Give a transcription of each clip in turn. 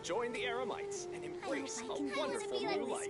Join the Eremites and embrace a wonderful new life.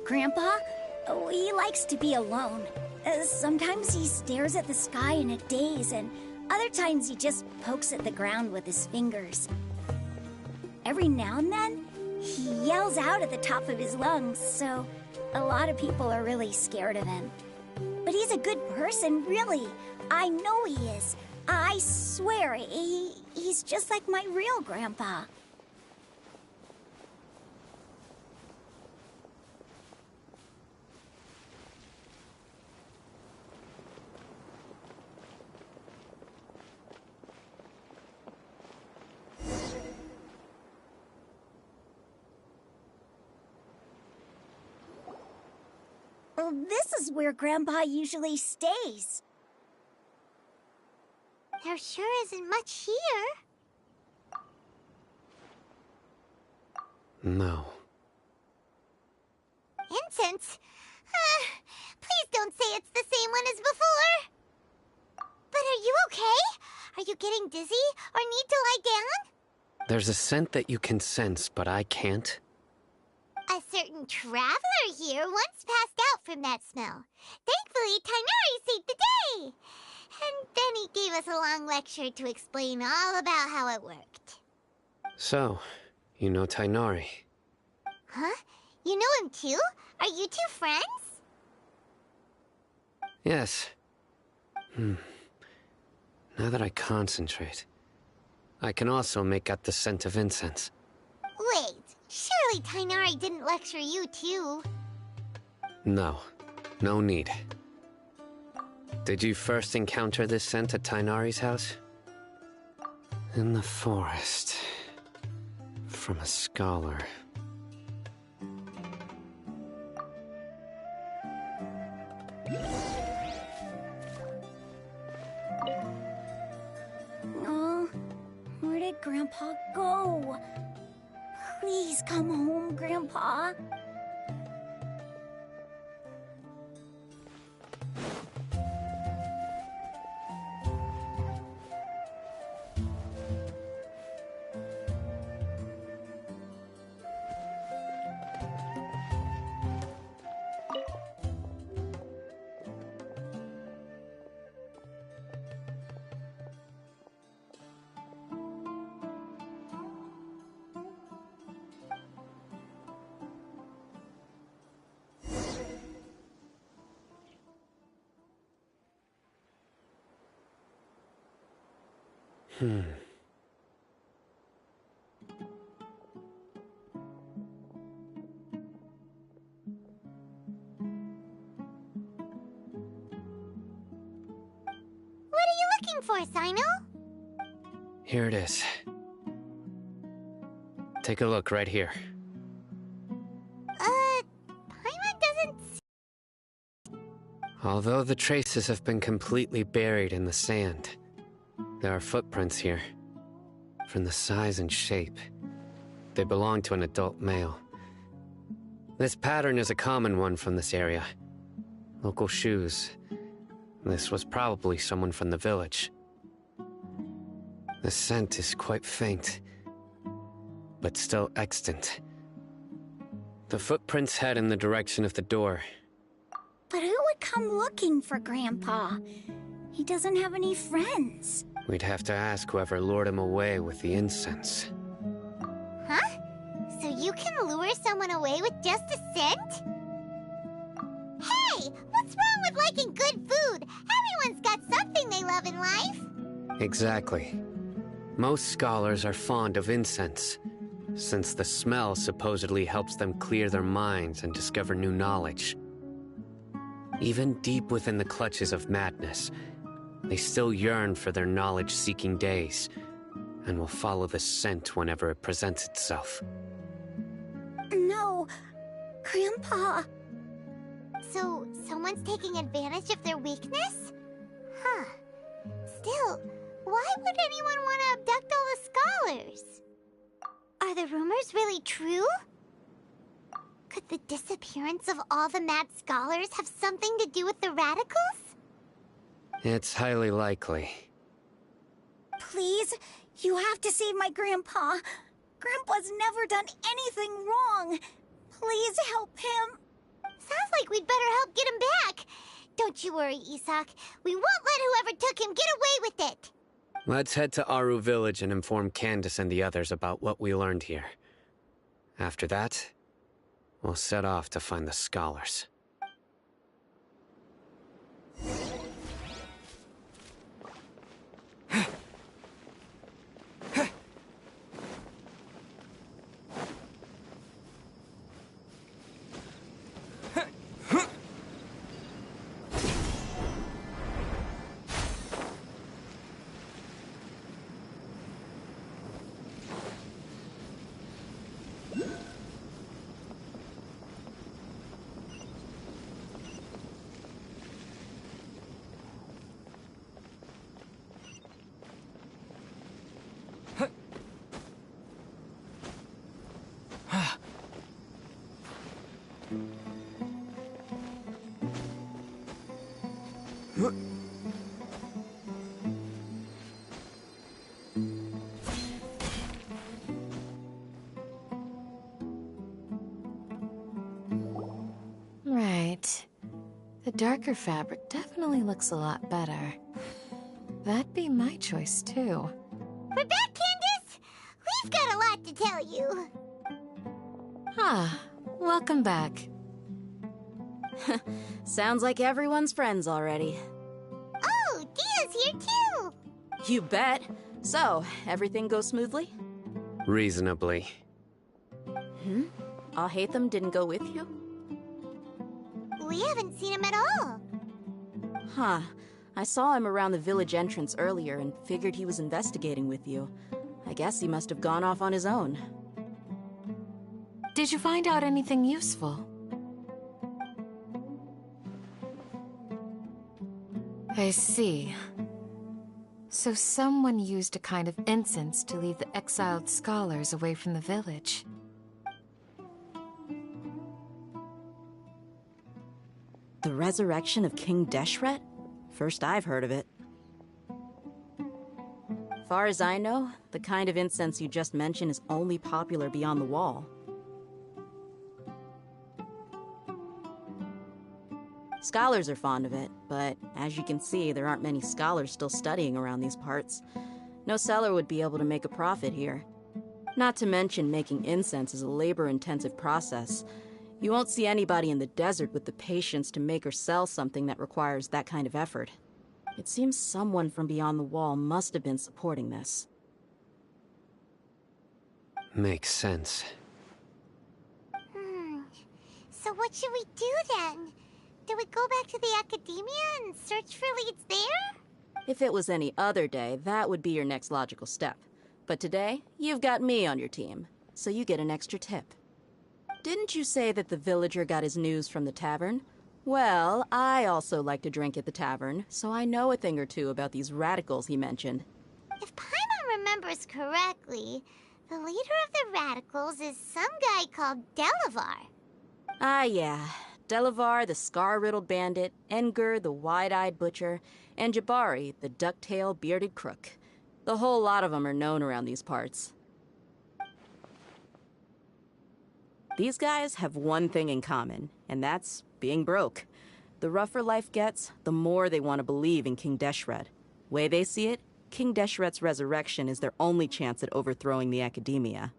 Grandpa, he likes to be alone. Sometimes he stares at the sky in a daze, and other times he just pokes at the ground with his fingers. Every now and then, he yells out at the top of his lungs, so a lot of people are really scared of him. But he's a good person, really. I know he is. I swear, he's just like my real grandpa. Well, this is where Grandpa usually stays. There sure isn't much here. No. Incense? Please don't say it's the same one as before. But are you okay? Are you getting dizzy or need to lie down? There's a scent that you can sense, but I can't. A certain traveler here once passed out from that smell. Thankfully, Tainari saved the day. And then he gave us a long lecture to explain all about how it worked. So, you know Tainari? Huh? You know him too? Are you two friends? Yes. Now that I concentrate, I can also make out the scent of incense. Wait, surely Tainari didn't lecture you too? No, no need. Did you first encounter this scent at Tainari's house? In the forest. From a scholar. Oh, where did Grandpa go? Please come home, Grandpa. What are you looking for, Sino? Here it is. Take a look right here. Paimon doesn't... Although the traces have been completely buried in the sand, there are footprints here. From the size and shape, they belong to an adult male. This pattern is a common one from this area. Local shoes. This was probably someone from the village. The scent is quite faint, but still extant. The footprints head in the direction of the door. But who would come looking for Grandpa? He doesn't have any friends. We'd have to ask whoever lured him away with the incense. Huh? So you can lure someone away with just a scent? Hey! What's wrong with liking good food? Everyone's got something they love in life. Exactly. Most scholars are fond of incense, since the smell supposedly helps them clear their minds and discover new knowledge. Even deep within the clutches of madness, they still yearn for their knowledge-seeking days, and will follow the scent whenever it presents itself. No, Grandpa. So, someone's taking advantage of their weakness? Huh. Still, why would anyone want to abduct all the scholars? Are the rumors really true? Could the disappearance of all the mad scholars have something to do with the radicals? It's highly likely. Please, you have to save my grandpa. Grandpa's never done anything wrong. Please help him. Sounds like we'd better help get him back. Don't you worry, Isak. We won't let whoever took him get away with it. Let's head to Aru Village and inform Candace and the others about what we learned here. After that, we'll set off to find the scholars. Right. The darker fabric definitely looks a lot better. That'd be my choice, too. We're back, Candace! We've got a lot to tell you. Ah, welcome back. Sounds like everyone's friends already. Oh, Dia's here too! You bet. So, everything goes smoothly? Reasonably. HAHAHAAH didn't go with you? We haven't seen him at all. Huh. I saw him around the village entrance earlier and figured he was investigating with you. I guess he must have gone off on his own. Did you find out anything useful? I see. So someone used a kind of incense to lead the exiled scholars away from the village. The resurrection of King Deshret? First I've heard of it. Far as I know, the kind of incense you just mentioned is only popular beyond the wall. Scholars are fond of it, but as you can see, there aren't many scholars still studying around these parts. No seller would be able to make a profit here. Not to mention making incense is a labor-intensive process. You won't see anybody in the desert with the patience to make or sell something that requires that kind of effort. It seems someone from beyond the wall must have been supporting this. Makes sense. So what should we do then? Do we go back to the academia and search for leads there? If it was any other day, that would be your next logical step. But today, you've got me on your team, so you get an extra tip. Didn't you say that the villager got his news from the tavern? Well, I also like to drink at the tavern, so I know a thing or two about these radicals he mentioned. If Paimon remembers correctly, the leader of the radicals is some guy called Delavar. Ah, yeah. Delavar, the scar-riddled bandit, Engur, the wide-eyed butcher, and Jabari, the duck-tailed bearded crook. The whole lot of them are known around these parts. These guys have one thing in common, and that's being broke. The rougher life gets, the more they want to believe in King Deshret. Way they see it, King Deshret's resurrection is their only chance at overthrowing the academia.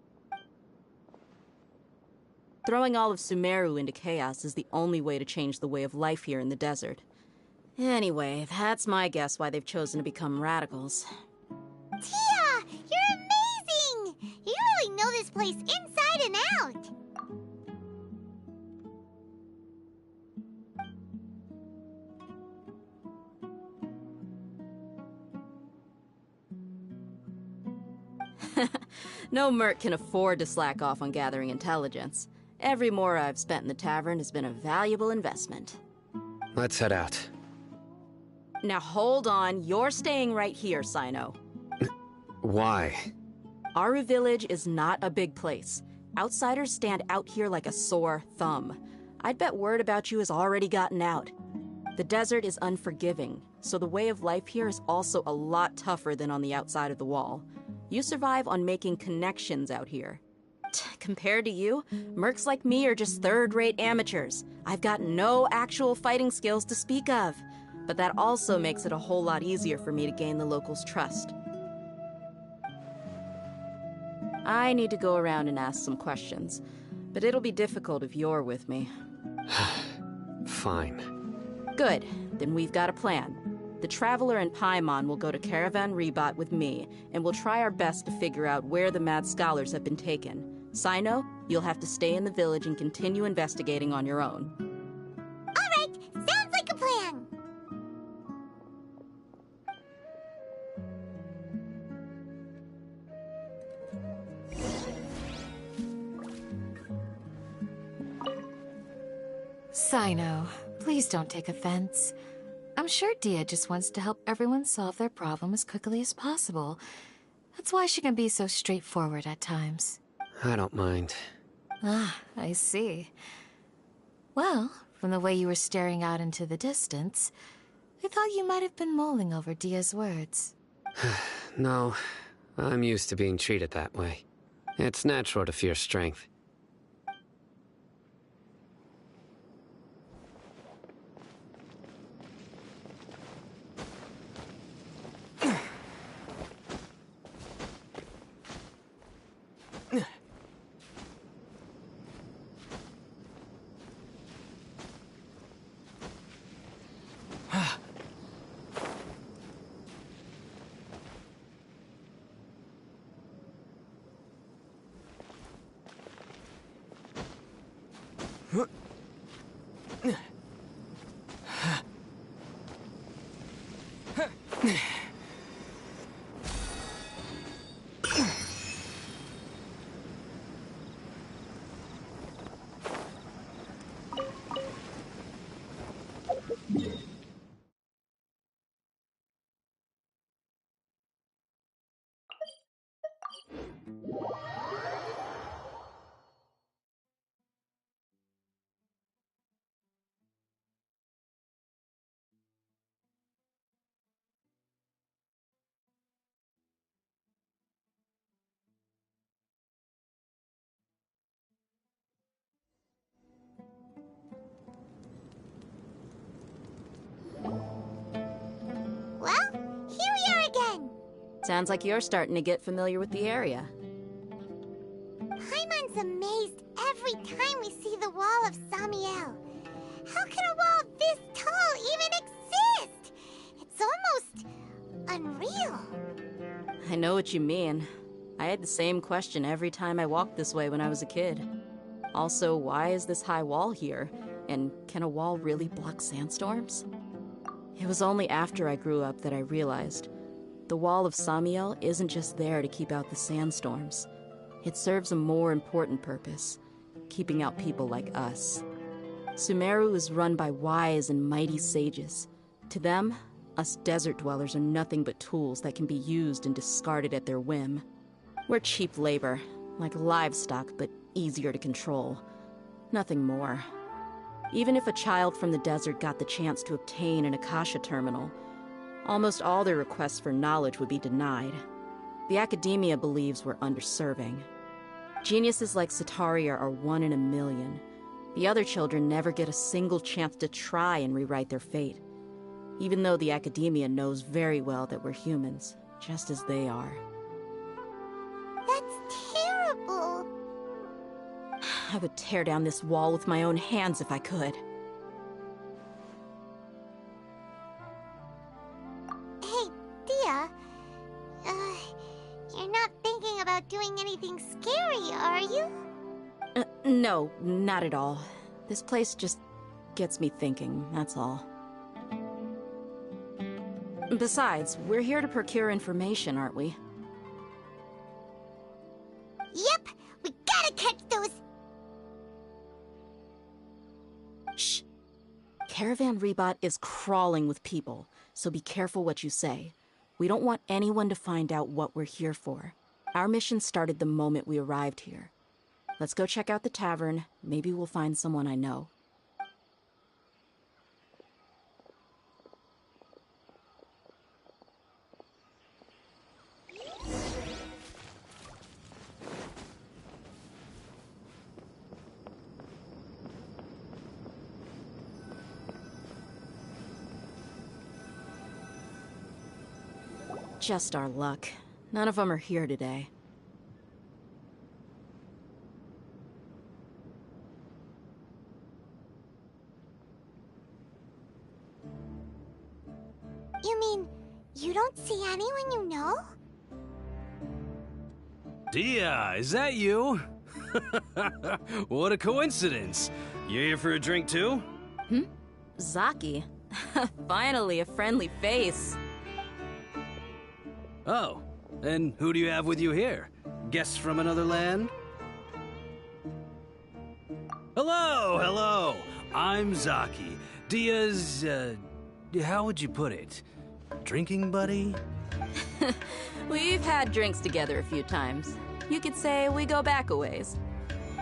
Throwing all of Sumeru into chaos is the only way to change the way of life here in the desert. Anyway, that's my guess why they've chosen to become radicals. Tia! You're amazing! You really know this place inside and out! No merc can afford to slack off on gathering intelligence. Every mora I've spent in the tavern has been a valuable investment. Let's head out. Now hold on, you're staying right here, Sino. Why? Aru Village is not a big place. Outsiders stand out here like a sore thumb. I'd bet word about you has already gotten out. The desert is unforgiving, so the way of life here is also a lot tougher than on the outside of the wall. You survive on making connections out here. Compared to you, mercs like me are just third-rate amateurs. I've got no actual fighting skills to speak of. But that also makes it a whole lot easier for me to gain the locals' trust. I need to go around and ask some questions, but it'll be difficult if you're with me. Fine. Good, then we've got a plan. The Traveler and Paimon will go to Caravan Rebat with me, and we'll try our best to figure out where the Mad Scholars have been taken. Sino, you'll have to stay in the village and continue investigating on your own. All right, sounds like a plan. Sino, please don't take offense. I'm sure Dia just wants to help everyone solve their problem as quickly as possible. That's why she can be so straightforward at times. I don't mind. Ah, I see. Well, from the way you were staring out into the distance, I thought you might have been mulling over Dia's words. No, I'm used to being treated that way. It's natural to fear strength. Well, here we are again. Sounds like you're starting to get familiar with the area. Paimon's amazed every time we see the wall of Samiel. How can a wall this tall even exist? It's almost unreal. I know what you mean. I had the same question every time I walked this way when I was a kid. Also, why is this high wall here? And can a wall really block sandstorms? It was only after I grew up that I realized the wall of Samiel isn't just there to keep out the sandstorms. It serves a more important purpose, keeping out people like us. Sumeru is run by wise and mighty sages. To them, us desert dwellers are nothing but tools that can be used and discarded at their whim. We're cheap labor, like livestock, but easier to control. Nothing more. Even if a child from the desert got the chance to obtain an Akasha terminal, almost all their requests for knowledge would be denied. The academia believes we're underserving. Geniuses like Sataria are 1 in a million. The other children never get a single chance to try and rewrite their fate, even though the academia knows very well that we're humans, just as they are. That's terrible. I would tear down this wall with my own hands if I could. Hey, Dia. You're not thinking about doing anything scary, are you? No, not at all. This place just gets me thinking, that's all. Besides, we're here to procure information, aren't we? Yep, we gotta catch those... Caravan Rebot is crawling with people, so be careful what you say. We don't want anyone to find out what we're here for. Our mission started the moment we arrived here. Let's go check out the tavern. Maybe we'll find someone I know. Just our luck. None of them are here today. You mean, you don't see anyone you know? Dia, is that you? What a coincidence. You here for a drink too? Zaki. Finally, a friendly face. Oh, and who do you have with you here? Guests from another land? Hello, hello. I'm Zaki. Dia's, how would you put it? Drinking buddy? We've had drinks together a few times. You could say we go back a ways.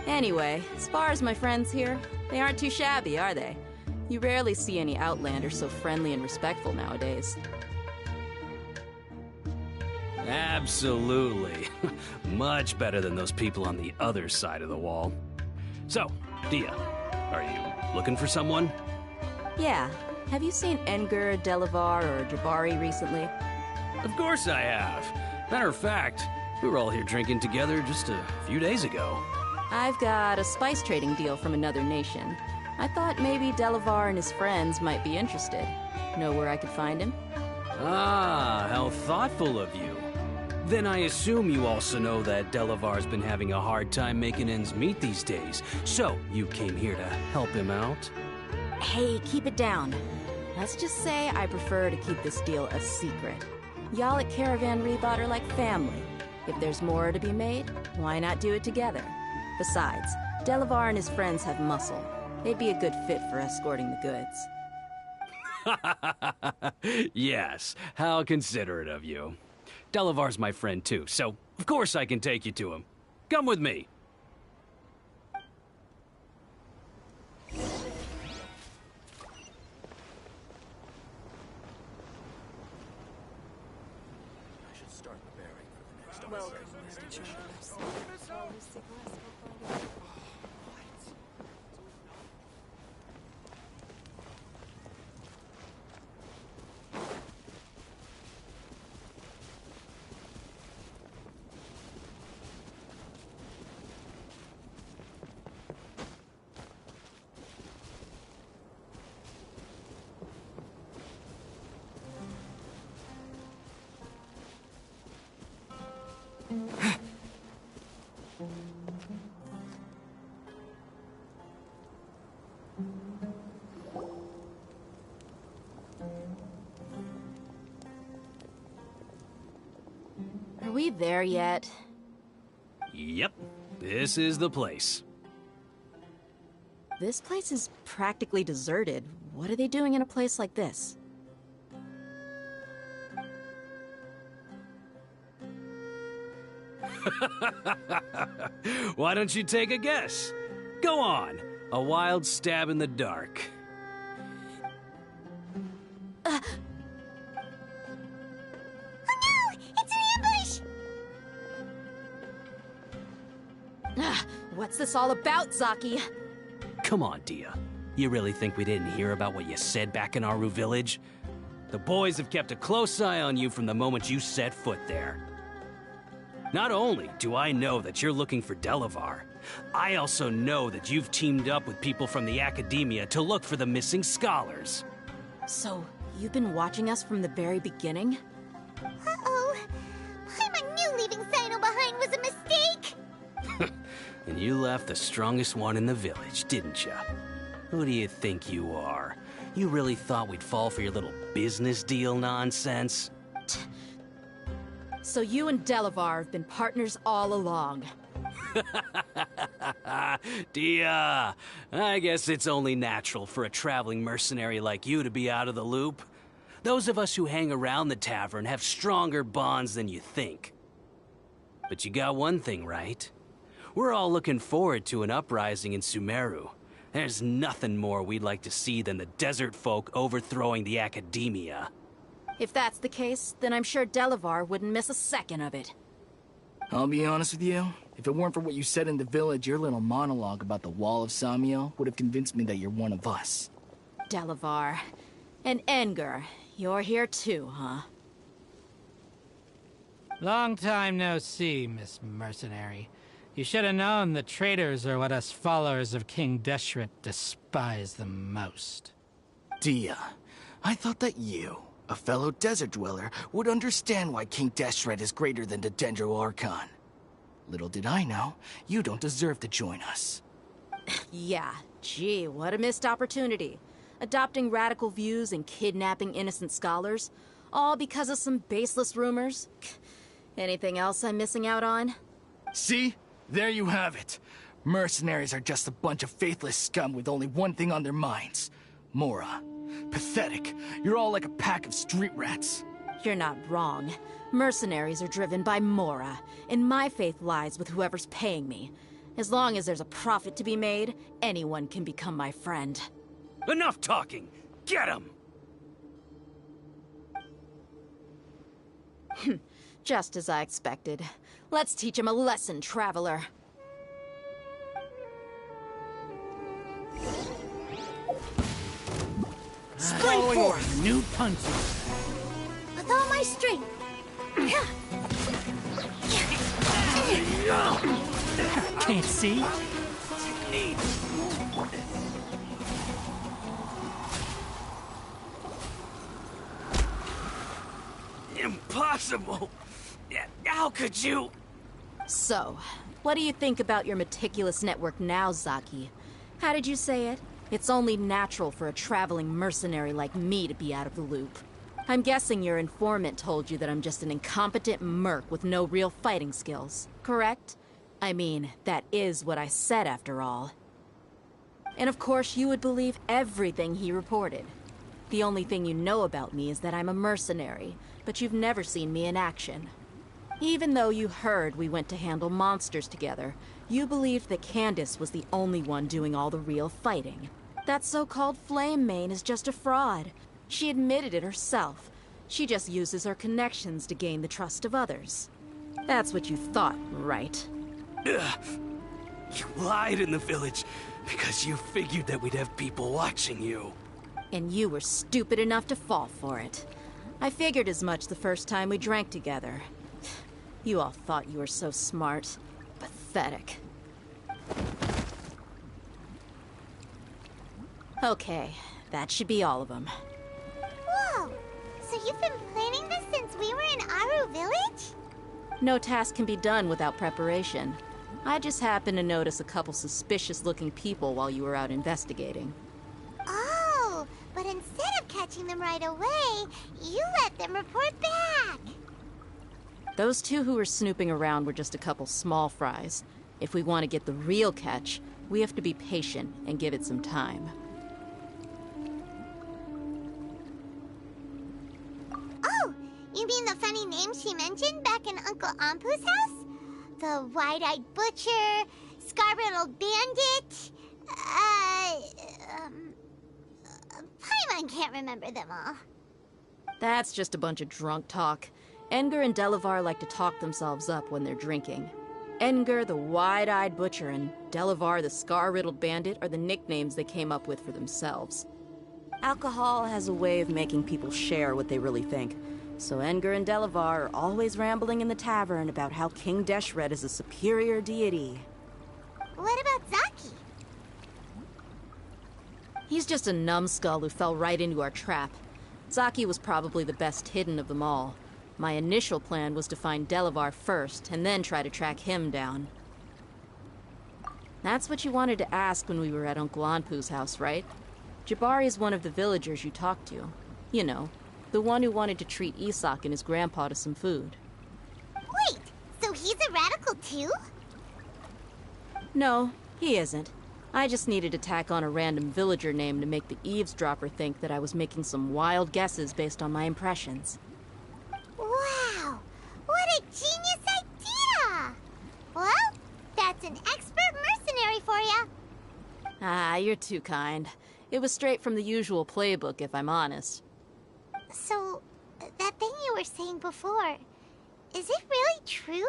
Anyway, as far as my friends here, they aren't too shabby, are they? You rarely see any Outlanders so friendly and respectful nowadays. Absolutely. Much better than those people on the other side of the wall. So, Dia, are you looking for someone? Yeah. Have you seen Edgar, Delavar, or Jabari recently? Of course I have. Matter of fact, we were all here drinking together just a few days ago. I've got a spice trading deal from another nation. I thought maybe Delavar and his friends might be interested. Know where I could find him? Ah, how thoughtful of you. Then I assume you also know that Delavar's been having a hard time making ends meet these days. So, you came here to help him out? Hey, keep it down. Let's just say I prefer to keep this deal a secret. Y'all at Caravan Rebot are like family. If there's more to be made, why not do it together? Besides, Delavar and his friends have muscle. They'd be a good fit for escorting the goods. Yes, how considerate of you. Delavar's my friend too, so of course I can take you to him. Come with me. Are we there yet? Yep, this is the place. This place is practically deserted. What are they doing in a place like this? Why don't you take a guess? Go on, a wild stab in the dark. What's this all about, Zaki? Come on, Dia. You really think we didn't hear about what you said back in Aru Village? The boys have kept a close eye on you from the moment you set foot there. Not only do I know that you're looking for Delavar, I also know that you've teamed up with people from the Academia to look for the missing scholars. So, you've been watching us from the very beginning? Uh-oh. Paimon knew leaving Sino behind was a mistake! And you left the strongest one in the village, didn't ya? Who do you think you are? You really thought we'd fall for your little business deal nonsense? So you and Delavar have been partners all along. Dia, I guess it's only natural for a traveling mercenary like you to be out of the loop. Those of us who hang around the tavern have stronger bonds than you think. But you got one thing right. We're all looking forward to an uprising in Sumeru. There's nothing more we'd like to see than the desert folk overthrowing the academia. If that's the case, then I'm sure Delavar wouldn't miss a second of it. I'll be honest with you. If it weren't for what you said in the village, your little monologue about the Wall of Samiel would have convinced me that you're one of us. Delavar. And Enger, you're here too, huh? Long time no see, Miss Mercenary. You should have known the traitors are what us followers of King Deshret despise the most. Dia, I thought that you, a fellow desert dweller, would understand why King Deshret is greater than the Dendro Archon. Little did I know, you don't deserve to join us. Yeah, gee, what a missed opportunity. Adopting radical views and kidnapping innocent scholars, all because of some baseless rumors. Anything else I'm missing out on? See? There you have it. Mercenaries are just a bunch of faithless scum with only one thing on their minds. Mora. Pathetic. You're all like a pack of street rats. You're not wrong. Mercenaries are driven by Mora, and my faith lies with whoever's paying me. As long as there's a profit to be made, anyone can become my friend. Enough talking! Get him! Just as I expected. Let's teach him a lesson, traveler. Spring forth! New punches. With all my strength! Can't see? Impossible! How could you? So, what do you think about your meticulous network now, Zaki? How did you say it? It's only natural for a traveling mercenary like me to be out of the loop. I'm guessing your informant told you that I'm just an incompetent merc with no real fighting skills, correct? I mean, that is what I said after all. And of course you would believe everything he reported. The only thing you know about me is that I'm a mercenary, but you've never seen me in action. Even though you heard we went to handle monsters together, you believed that Candace was the only one doing all the real fighting. That so-called Flame Mane is just a fraud. She admitted it herself. She just uses her connections to gain the trust of others. That's what you thought, right? Ugh. You lied in the village because you figured that we'd have people watching you. And you were stupid enough to fall for it. I figured as much the first time we drank together. You all thought you were so smart. Pathetic. Okay, that should be all of them. Whoa! So you've been planning this since we were in Aru Village? No task can be done without preparation. I just happened to notice a couple suspicious-looking people while you were out investigating. Oh, but instead of catching them right away, you let them report back. Those two who were snooping around were just a couple small fries. If we want to get the real catch, we have to be patient and give it some time. Oh, you mean the funny name she mentioned back in Uncle Ampu's house? The wide-eyed butcher, scar-riddled bandit, Paimon can't remember them all. That's just a bunch of drunk talk. Enger and Delavar like to talk themselves up when they're drinking. Enger, the wide-eyed butcher, and Delavar, the scar-riddled bandit, are the nicknames they came up with for themselves. Alcohol has a way of making people share what they really think. So Enger and Delavar are always rambling in the tavern about how King Deshret is a superior deity. What about Zaki? He's just a numbskull who fell right into our trap. Zaki was probably the best hidden of them all. My initial plan was to find Delavar first, and then try to track him down. That's what you wanted to ask when we were at Uncle Anpu's house, right? Jabari is one of the villagers you talked to. You know, the one who wanted to treat Isak and his grandpa to some food. Wait, so he's a radical too? No, he isn't. I just needed to tack on a random villager name to make the eavesdropper think that I was making some wild guesses based on my impressions. Wow! What a genius idea! Well, that's an expert mercenary for you. Ah, you're too kind. It was straight from the usual playbook, if I'm honest. So, that thing you were saying before, is it really true?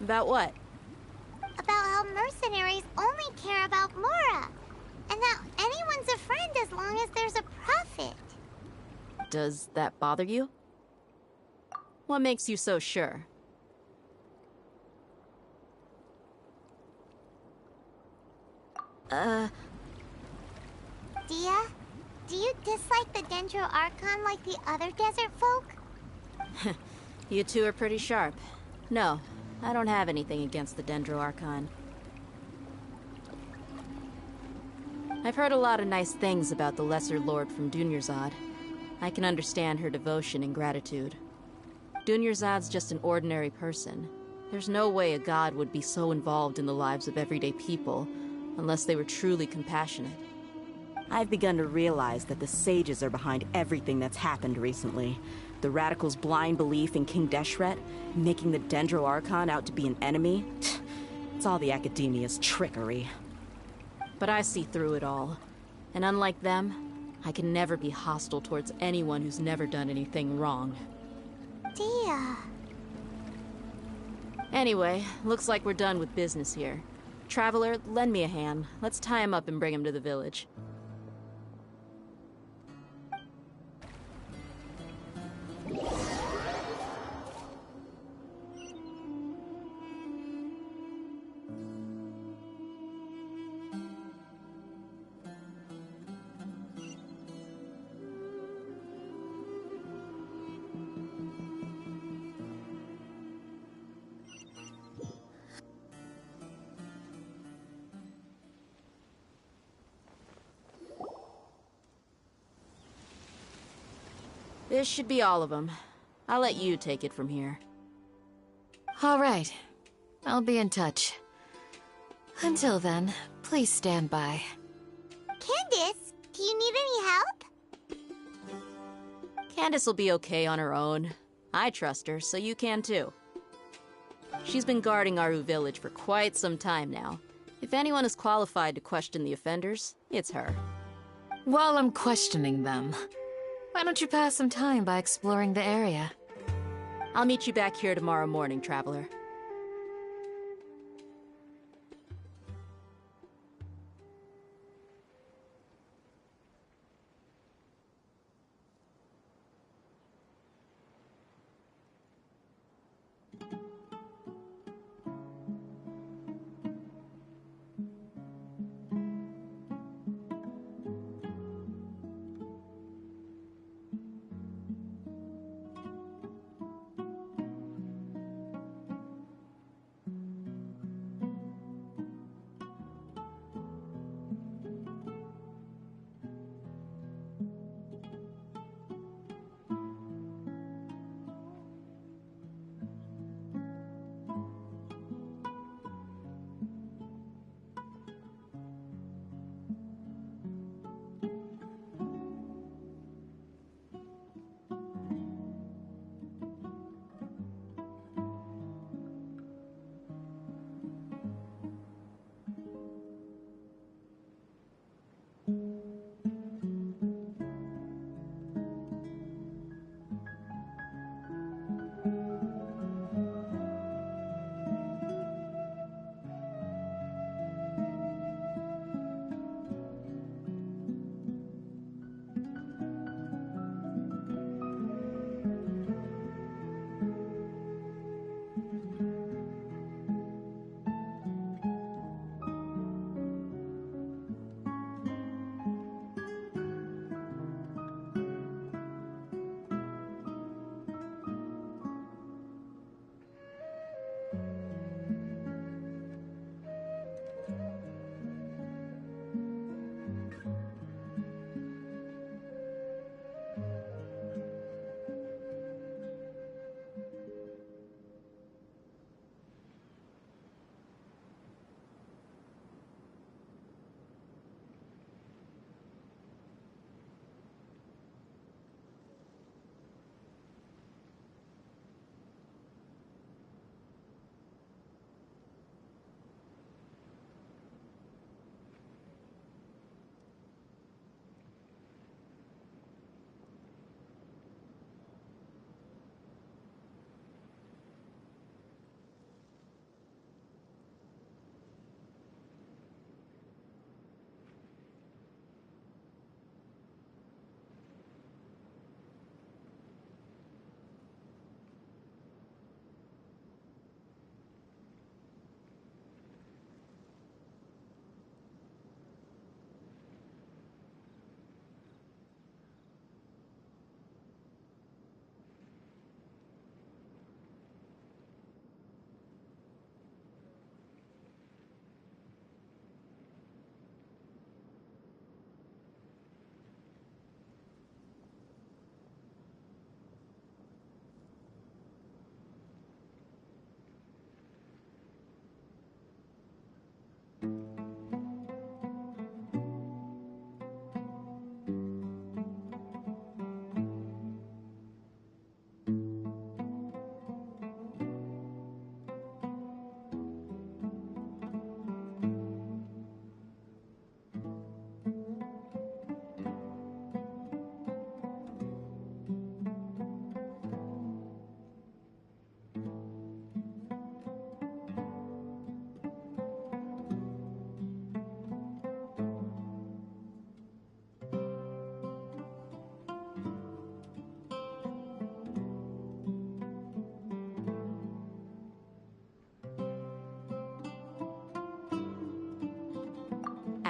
About what? About how mercenaries only care about Mora, and that anyone's a friend as long as there's a profit. Does that bother you? What makes you so sure? Dia, do you dislike the Dendro Archon like the other desert folk? You two are pretty sharp. No, I don't have anything against the Dendro Archon. I've heard a lot of nice things about the Lesser Lord from Dunyarzad. I can understand her devotion and gratitude. Dunyarzad's just an ordinary person. There's no way a god would be so involved in the lives of everyday people unless they were truly compassionate. I've begun to realize that the sages are behind everything that's happened recently. The radicals' blind belief in King Deshret, making the Dendro Archon out to be an enemy. It's all the academia's trickery. But I see through it all. And unlike them, I can never be hostile towards anyone who's never done anything wrong. Dia. Anyway, looks like we're done with business here. Traveler, lend me a hand. Let's tie him up and bring him to the village. This should be all of them. I'll let you take it from here. All right. I'll be in touch. Until then, please stand by. Candace, do you need any help? Candace will be okay on her own. I trust her, so you can too. She's been guarding Aru village for quite some time now. If anyone is qualified to question the offenders, it's her. While I'm questioning them, why don't you pass some time by exploring the area? I'll meet you back here tomorrow morning, Traveler.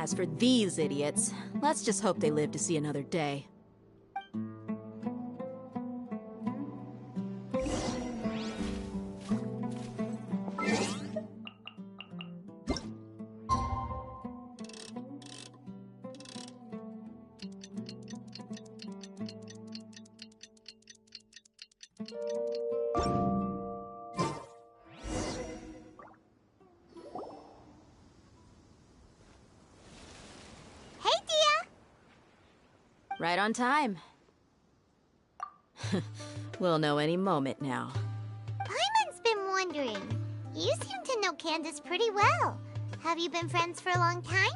As for these idiots, let's just hope they live to see another day. Right on time. We'll know any moment now. Paimon's been wondering. You seem to know Candace pretty well. Have you been friends for a long time?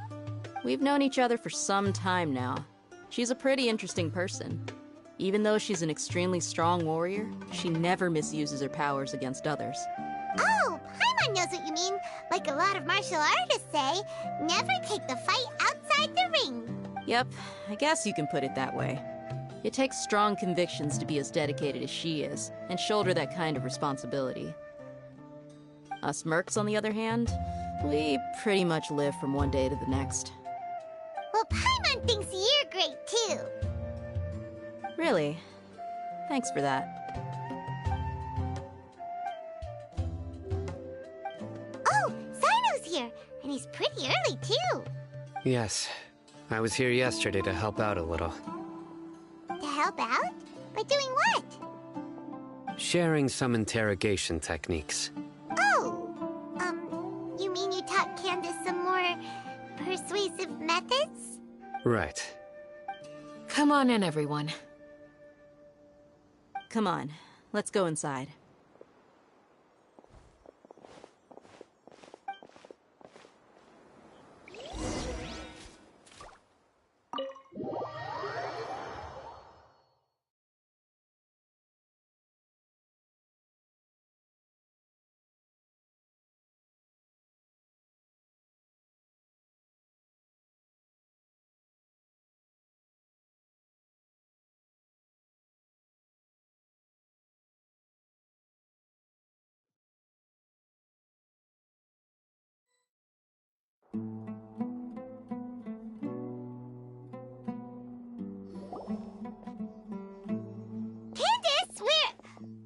We've known each other for some time now. She's a pretty interesting person. Even though she's an extremely strong warrior, she never misuses her powers against others. Oh, Paimon knows what you mean. Like a lot of martial artists say, never take the fight outside the ring. Yep, I guess you can put it that way. It takes strong convictions to be as dedicated as she is, and shoulder that kind of responsibility. Us mercs, on the other hand, we pretty much live from one day to the next. Well, Paimon thinks you're great, too. Really? Thanks for that. Oh, Sino's here, and he's pretty early, too. Yes. I was here yesterday to help out a little. To help out? By doing what? Sharing some interrogation techniques. Oh, you mean you taught Candace some more persuasive methods? Right. Come on in, everyone. Come on, let's go inside. Candace, where...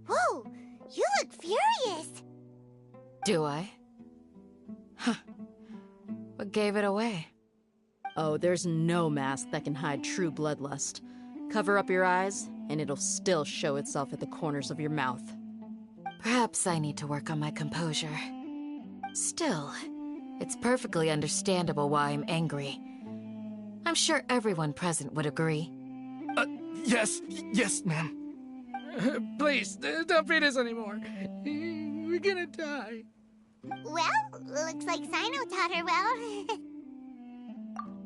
Whoa, you look furious. Do I? Huh. What gave it away? Oh, there's no mask that can hide true bloodlust. Cover up your eyes, and it'll still show itself at the corners of your mouth. Perhaps I need to work on my composure. Still, it's perfectly understandable why I'm angry. I'm sure everyone present would agree. Yes, ma'am. Please, don't beat us anymore. We're gonna die. Well, looks like Sino taught her well.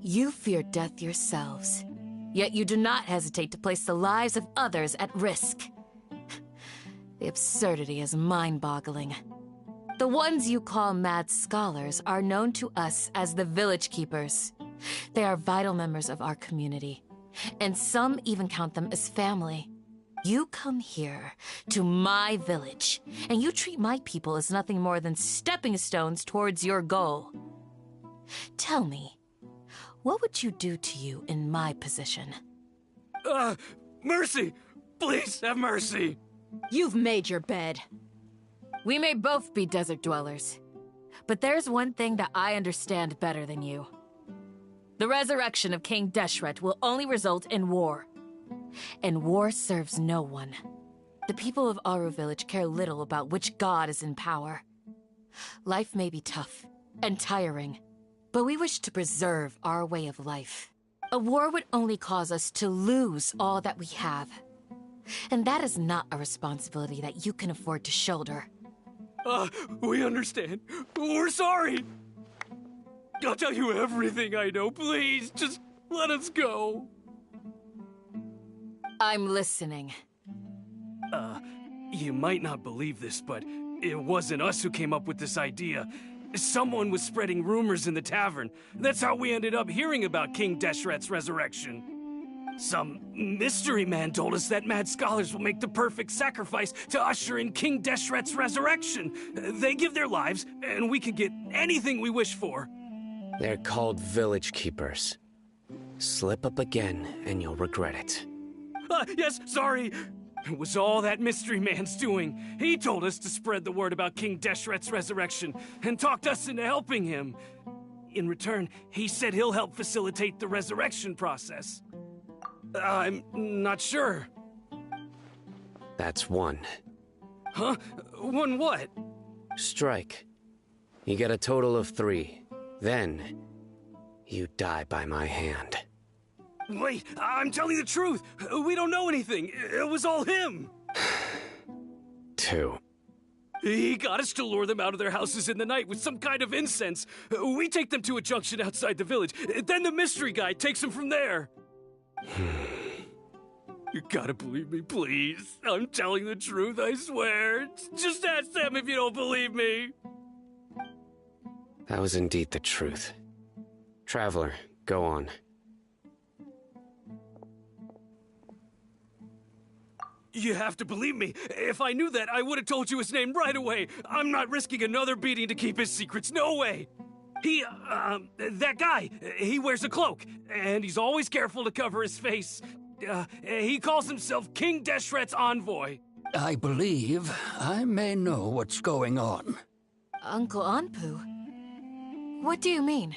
You fear death yourselves, yet you do not hesitate to place the lives of others at risk. The absurdity is mind-boggling. The ones you call mad scholars are known to us as the Village Keepers. They are vital members of our community, and some even count them as family. You come here, to my village, and you treat my people as nothing more than stepping stones towards your goal. Tell me, what would you do to you in my position? Mercy! Please have mercy! You've made your bed. We may both be desert dwellers, but there's one thing that I understand better than you. The resurrection of King Deshret will only result in war. And war serves no one. The people of Aru Village care little about which god is in power. Life may be tough and tiring, but we wish to preserve our way of life. A war would only cause us to lose all that we have. And that is not a responsibility that you can afford to shoulder. We understand. We're sorry. I'll tell you everything I know. Please, just let us go. I'm listening. You might not believe this, but it wasn't us who came up with this idea. Someone was spreading rumors in the tavern. That's how we ended up hearing about King Deshret's resurrection. Some mystery man told us that mad scholars will make the perfect sacrifice to usher in King Deshret's resurrection. They give their lives, and we can get anything we wish for. They're called village keepers. Slip up again, and you'll regret it. Yes, sorry. It was all that mystery man's doing. He told us to spread the word about King Deshret's resurrection and talked us into helping him. In return, he said he'll help facilitate the resurrection process. I'm not sure. That's one. Huh? One what? Strike. You get a total of 3. Then, you die by my hand. Wait, I'm telling the truth. We don't know anything. It was all him. 2. He got us to lure them out of their houses in the night with some kind of incense. We take them to a junction outside the village. Then the mystery guy takes them from there. You gotta believe me, please. I'm telling the truth, I swear. Just ask them if you don't believe me. That was indeed the truth. Traveler, go on. You have to believe me. If I knew that, I would have told you his name right away. I'm not risking another beating to keep his secrets. No way. That guy, he wears a cloak, and he's always careful to cover his face. He calls himself King Deshret's envoy. I believe I may know what's going on. Uncle Anpu? What do you mean?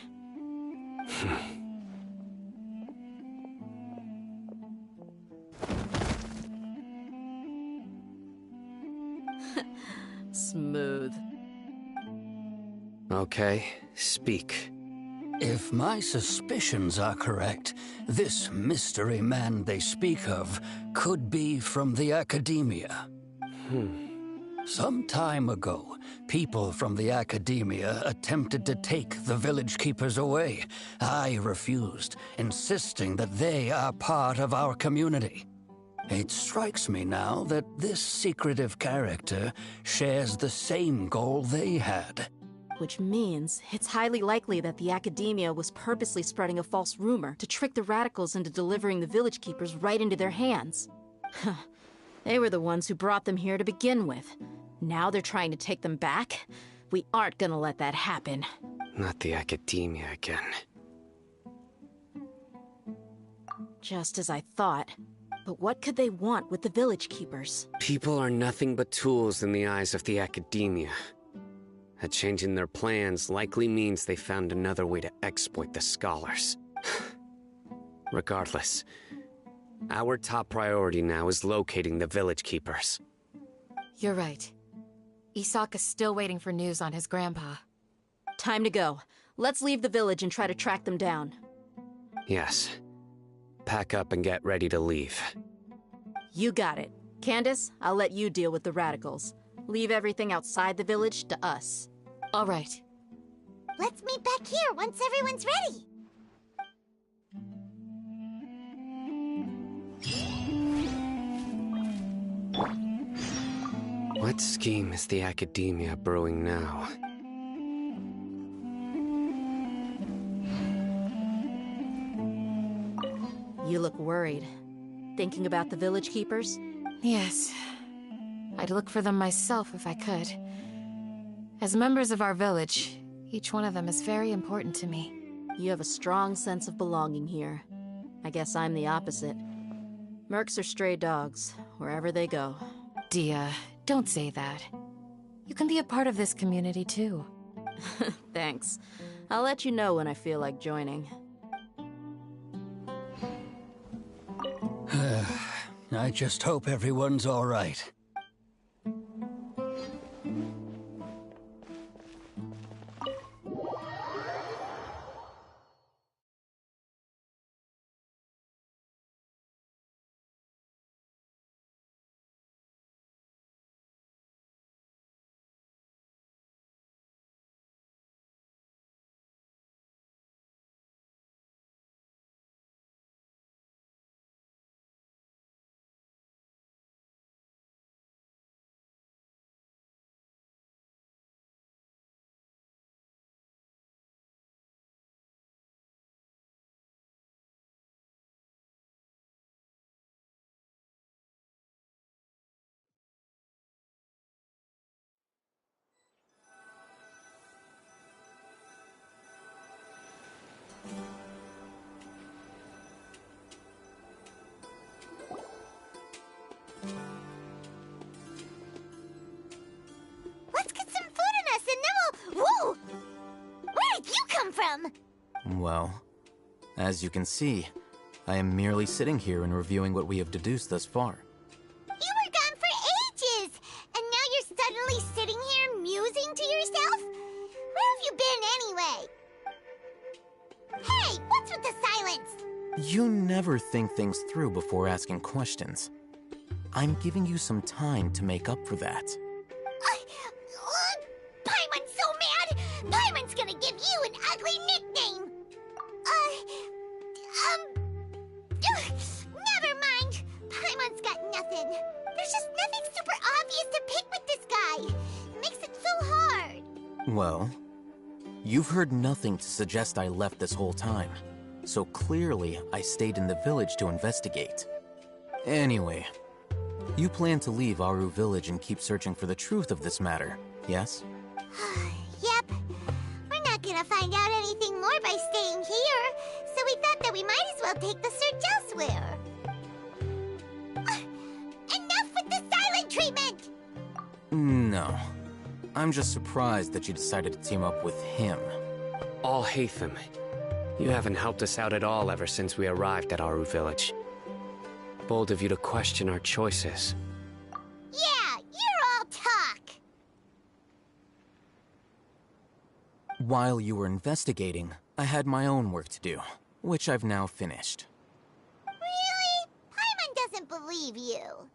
Smooth. Okay, speak. If my suspicions are correct, this mystery man they speak of could be from the academia. Some time ago, people from the academia attempted to take the village keepers away. I refused, insisting that they are part of our community. It strikes me now that this secretive character shares the same goal they had. Which means it's highly likely that the academia was purposely spreading a false rumor to trick the radicals into delivering the village keepers right into their hands. They were the ones who brought them here to begin with. Now they're trying to take them back? We aren't gonna let that happen. Not the academia again. Just as I thought. But what could they want with the village keepers? People are nothing but tools in the eyes of the academia. A change in their plans likely means they found another way to exploit the scholars. Regardless, our top priority now is locating the village keepers. You're right. Isaka's still waiting for news on his grandpa. Time to go. Let's leave the village and try to track them down. Yes. Pack up and get ready to leave. You got it. Candace, I'll let you deal with the radicals. Leave everything outside the village to us. All right. Let's meet back here once everyone's ready. What scheme is the academia brewing now? You look worried. Thinking about the village keepers? Yes. I'd look for them myself if I could. As members of our village, each one of them is very important to me. You have a strong sense of belonging here. I guess I'm the opposite. Mercs are stray dogs, wherever they go. Dia, don't say that. You can be a part of this community too. Thanks. I'll let you know when I feel like joining. I just hope everyone's all right. Let's get some food in us and then we'll... Whoa! Where did you come from? Well, as you can see, I am merely sitting here and reviewing what we have deduced thus far. You were gone for ages! And now you're suddenly sitting here musing to yourself? Where have you been anyway? Hey, what's with the silence? You never think things through before asking questions. I'm giving you some time to make up for that. Paimon's so mad! Paimon's gonna give you an ugly nickname! Never mind. Paimon's got nothing. There's just nothing super obvious to pick with this guy. It makes it so hard. Well, you've heard nothing to suggest I left this whole time. So clearly, I stayed in the village to investigate. Anyway, you plan to leave Aru Village and keep searching for the truth of this matter, yes? Yep. We're not gonna find out anything more by staying here, so we thought that we might as well take the search elsewhere. Enough with the silent treatment! No. I'm just surprised that you decided to team up with him. HAHAHAAH. You haven't helped us out at all ever since we arrived at Aru Village. Bold of you to question our choices. Yeah, you're all talk! While you were investigating, I had my own work to do, which I've now finished. Really? Paimon doesn't believe you.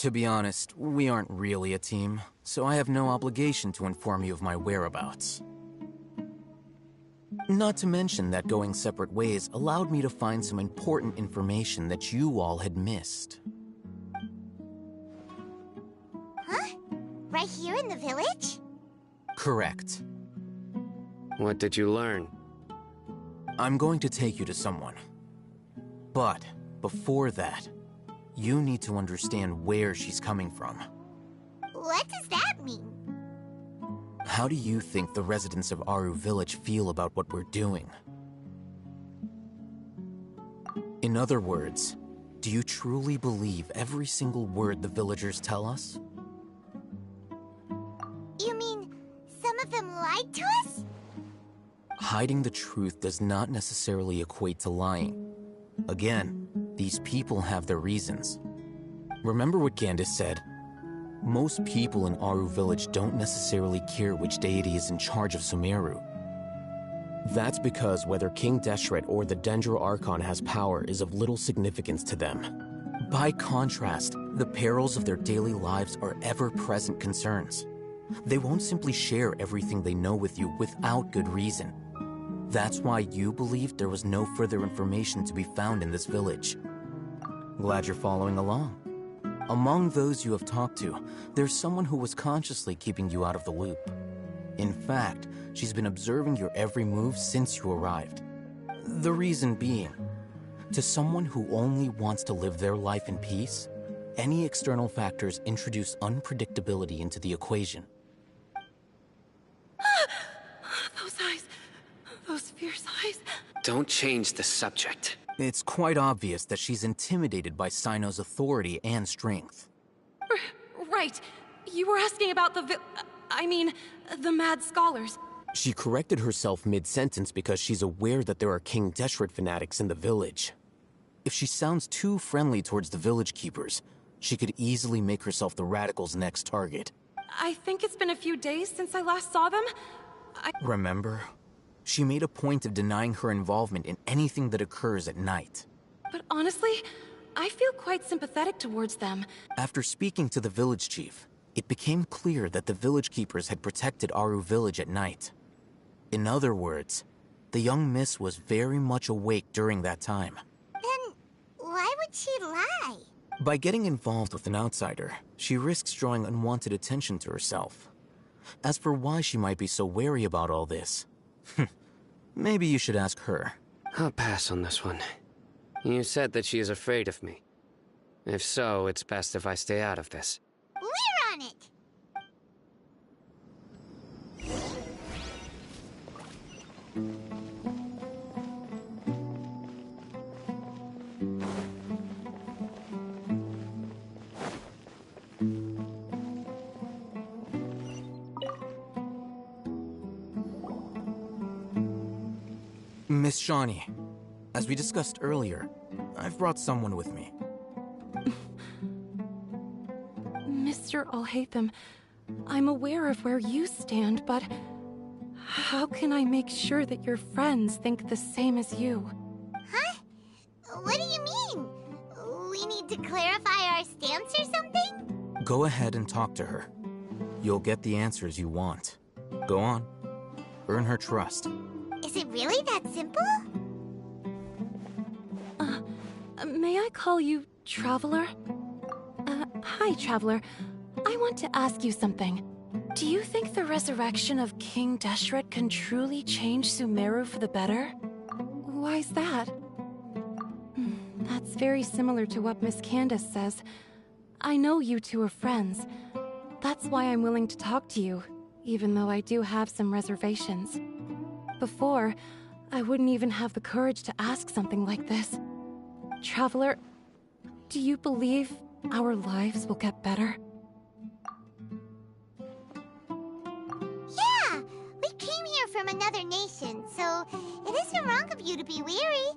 To be honest, we aren't really a team, so I have no obligation to inform you of my whereabouts. Not to mention that going separate ways allowed me to find some important information that you all had missed. Huh? Right here in the village? Correct. What did you learn? I'm going to take you to someone. But before that, you need to understand where she's coming from. What does that mean? How do you think the residents of Aru Village feel about what we're doing? In other words, do you truly believe every single word the villagers tell us? You mean some of them lied to us? Hiding the truth does not necessarily equate to lying. Again, these people have their reasons. Remember what Gandis said? Most people in Aru Village don't necessarily care which deity is in charge of Sumeru. That's because whether King Deshret or the Dendro Archon has power is of little significance to them. By contrast, the perils of their daily lives are ever-present concerns. They won't simply share everything they know with you without good reason. That's why you believed there was no further information to be found in this village. Glad you're following along. Among those you have talked to, there's someone who was consciously keeping you out of the loop. In fact, she's been observing your every move since you arrived. The reason being, to someone who only wants to live their life in peace, any external factors introduce unpredictability into the equation. Those eyes. Those fierce eyes. Don't change the subject. It's quite obvious that she's intimidated by Sino's authority and strength. Right. You were asking about the mad scholars. She corrected herself mid-sentence because she's aware that there are King Deshret fanatics in the village. If she sounds too friendly towards the village keepers, she could easily make herself the Radicals' next target. I think it's been a few days since I last saw them. Remember? She made a point of denying her involvement in anything that occurs at night. But honestly, I feel quite sympathetic towards them. After speaking to the village chief, it became clear that the village keepers had protected Aru Village at night. In other words, the young miss was very much awake during that time. Then why would she lie? By getting involved with an outsider, she risks drawing unwanted attention to herself. As for why she might be so wary about all this, maybe you should ask her. I'll pass on this one. You said that she is afraid of me. If so, it's best if I stay out of this. We're on it! Miss Shawnee, as we discussed earlier, I've brought someone with me. Mr. Alhaitham, I'm aware of where you stand, but how can I make sure that your friends think the same as you? Huh? What do you mean? We need to clarify our stance or something? Go ahead and talk to her. You'll get the answers you want. Go on. Earn her trust. Is it really that simple? May I call you Traveler? Hi, Traveler. I want to ask you something. Do you think the resurrection of King Deshret can truly change Sumeru for the better? Why's that? That's very similar to what Miss Candace says. I know you two are friends. That's why I'm willing to talk to you, even though I do have some reservations. Before, I wouldn't even have the courage to ask something like this. Traveler, do you believe our lives will get better? Yeah! We came here from another nation, so it isn't wrong of you to be weary.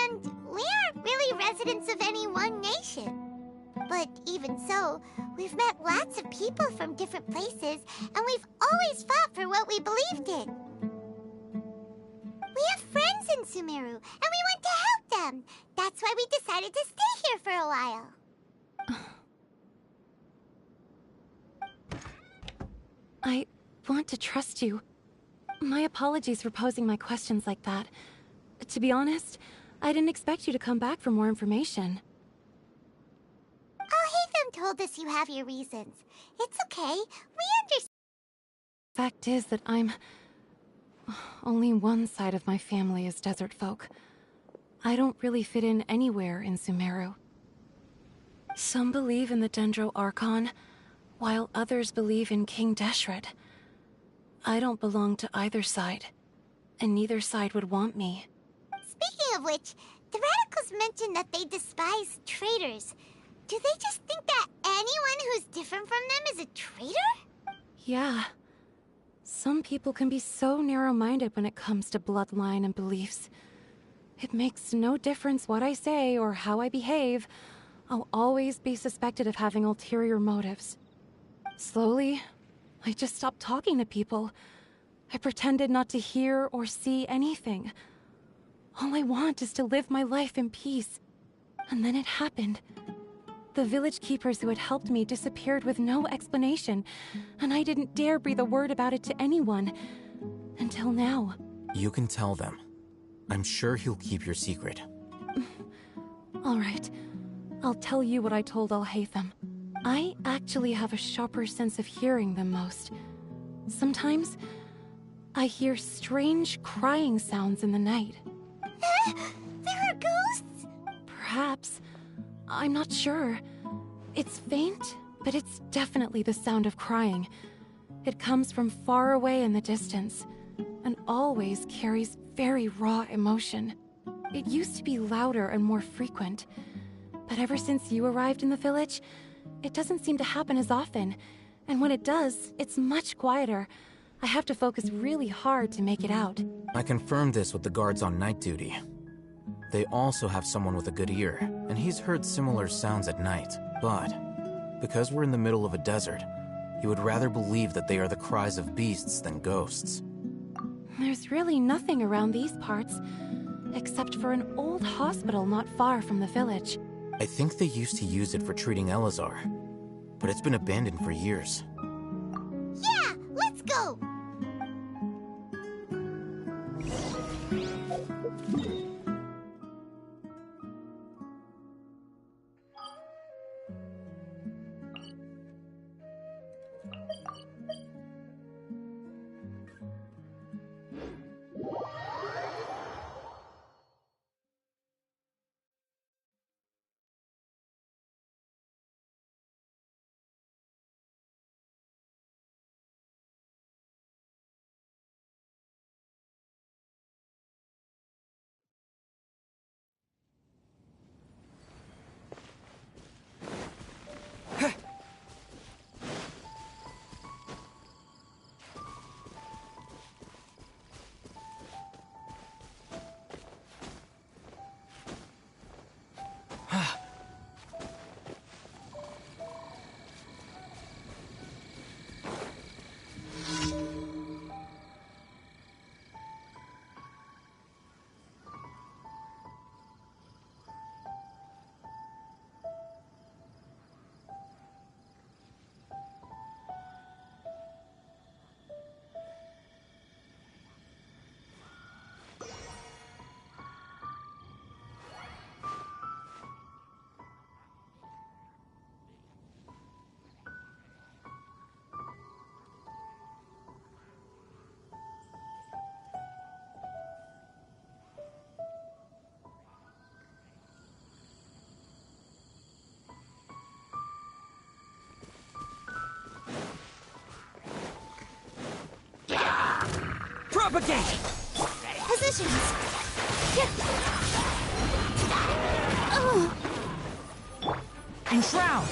And we aren't really residents of any one nation. But even so, we've met lots of people from different places, and we've always fought for what we believed in. We have friends in Sumeru, and we want to help them. That's why we decided to stay here for a while. I want to trust you. My apologies for posing my questions like that. To be honest, I didn't expect you to come back for more information. Alhaitham told us you have your reasons. It's okay. We understand. Fact is that only one side of my family is desert folk. I don't really fit in anywhere in Sumeru. Some believe in the Dendro Archon, while others believe in King Deshret. I don't belong to either side, and neither side would want me. Speaking of which, the Radicals mentioned that they despise traitors. Do they just think that anyone who's different from them is a traitor? Yeah. Some people can be so narrow-minded when it comes to bloodline and beliefs. It makes no difference what I say or how I behave. I'll always be suspected of having ulterior motives. Slowly, I just stopped talking to people. I pretended not to hear or see anything. All I want is to live my life in peace. And then it happened. The village keepers who had helped me disappeared with no explanation, and I didn't dare breathe a word about it to anyone. Until now. You can tell them. I'm sure he'll keep your secret. All right. I'll tell you what I told Alhaitham. I actually have a sharper sense of hearing than most. Sometimes, I hear strange crying sounds in the night. There are ghosts? Perhaps. I'm not sure. It's faint, but it's definitely the sound of crying. It comes from far away in the distance, and always carries very raw emotion. It used to be louder and more frequent, but ever since you arrived in the village, it doesn't seem to happen as often, and when it does, it's much quieter. I have to focus really hard to make it out. I confirmed this with the guards on night duty. They also have someone with a good ear, and he's heard similar sounds at night. But because we're in the middle of a desert, he would rather believe that they are the cries of beasts than ghosts. There's really nothing around these parts, except for an old hospital not far from the village. I think they used to use it for treating Elazar, but it's been abandoned for years. Yeah, let's go! Propagate! Positions. Enshroud!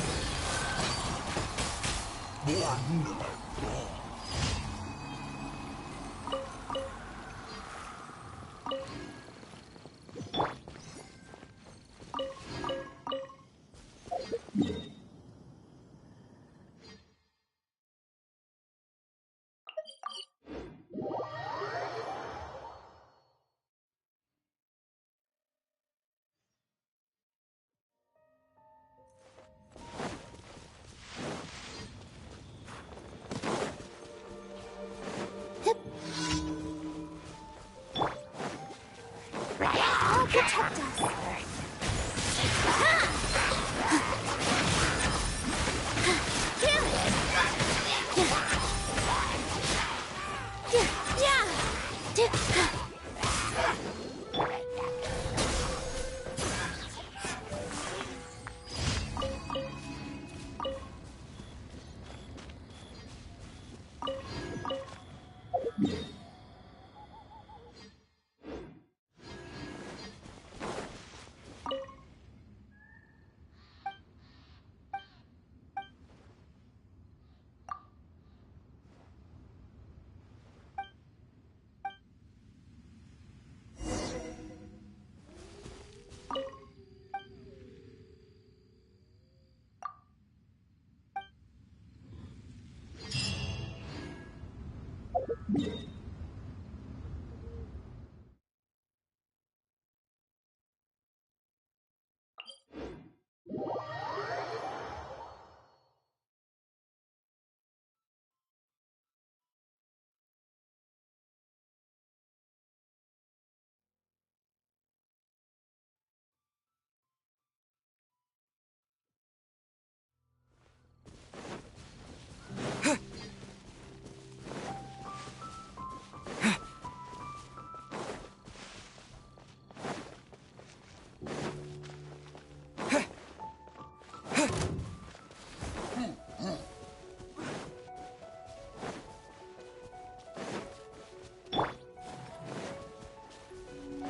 Oh, protect us.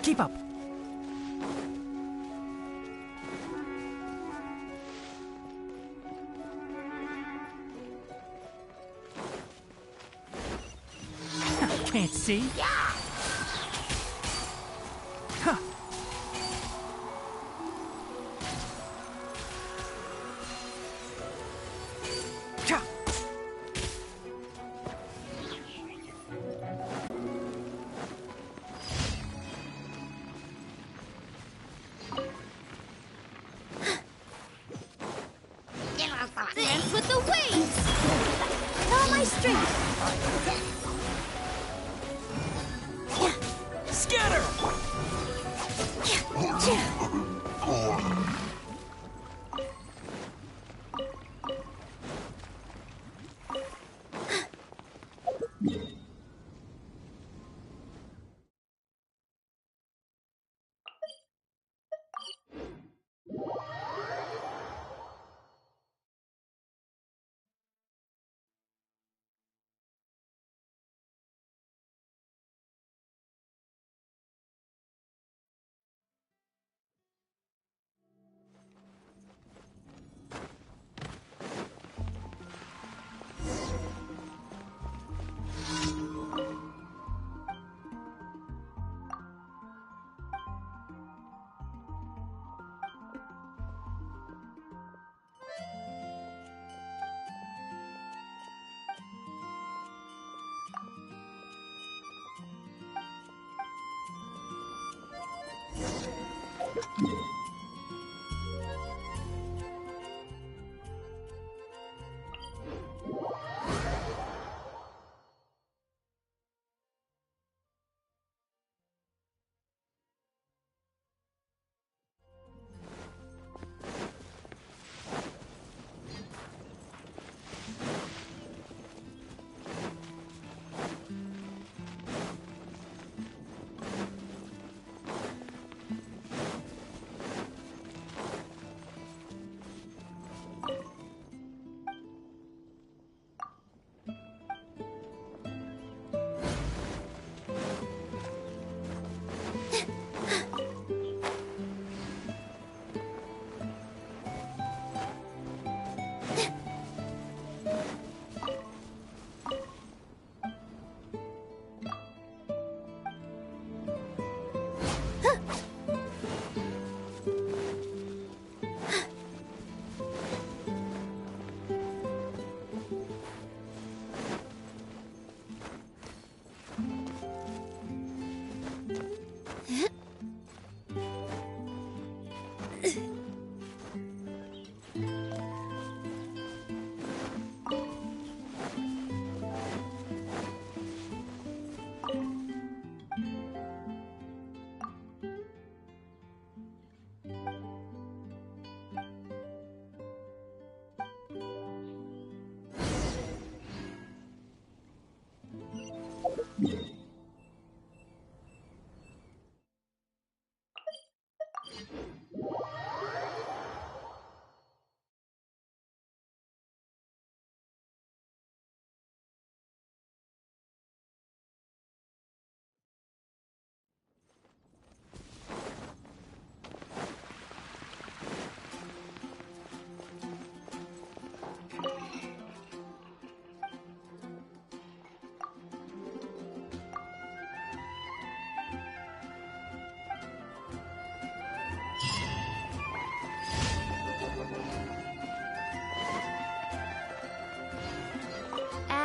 Keep up. Can't see. Huh. Cha. Dance with the waves! All my strength! Scatter!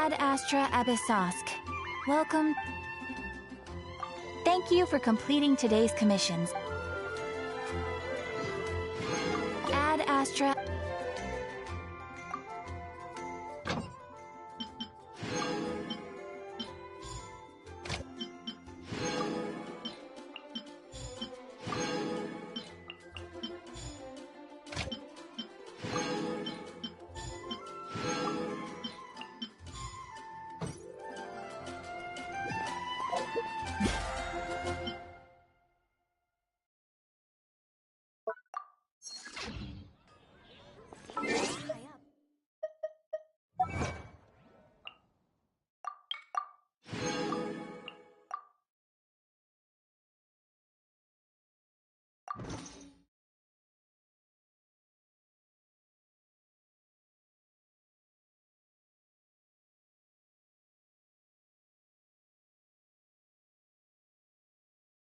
Ad Astra Abyssosk. Welcome. Thank you for completing today's commissions. Ad Astra